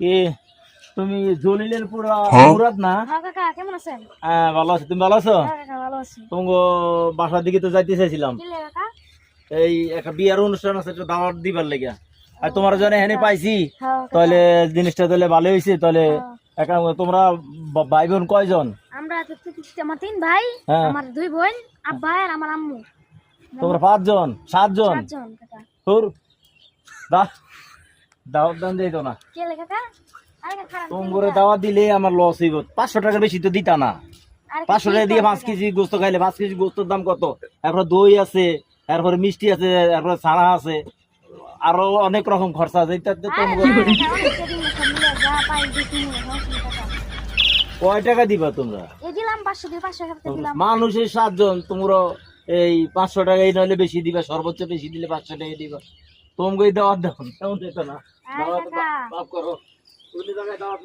কি তুমি জলিলের পুরা মুরাদ না? হ্যাঁ কাকা কেমন আছেন? হ্যাঁ ভালো আছি, তুমি ভালো আছো? হ্যাঁ কাকা ভালো আছি। তোমার বাসার দিকে তো যাইতে চাইছিলাম, কি লাগে কাকা? এই একটা বিয়ার অনুষ্ঠান আছে, একটা দাওয়াত দিবার লেগে। আর তোমার জন্য এখানে পাইছি, হ্যাঁ কাকা। তাহলে জিনিসটা তাহলে ভালো হয়েছে। তাহলে তোমরা ভাই বোন কয়জন? আমরা আমার 3 ভাই, হ্যাঁ। আমার 2 বোন, আব্বা আর আমার আম্মু। তোমরা 5 জন 7 জন? 7 জন কাকা। তোর দাওয়াত দান যাইতো না? কি লাগে কাকা? আরে কাকা তোমার দাওয়াত দিলে আমার লস হইব। 500 টাকা বেশি তো দিতা না। 500 টাকা দিয়ে 5 কেজি গোস্ত খাইলে 5 কেজি গোস্তর দাম কত? তারপরে দই আছে, তারপরে মিষ্টি আছে, তারপরে ছানা আছে, আরো অনেক রকম খরচা আছে। কয় টাকা দিবা তোমরা? দিলাম 500 দিয়ে 500 টাকা দিলাম। মানুষের 7 জন, তোমরা এই 500 টাকাই নইলে বেশি দিবা, সর্বোচ্চ বেশি দিলে 500 টাকা দিবা। তোমাকে দাওয়াত দাও, তেমন দিত না। দাওয়াত মাফ করো, ওই জায়গায় দাওয়াত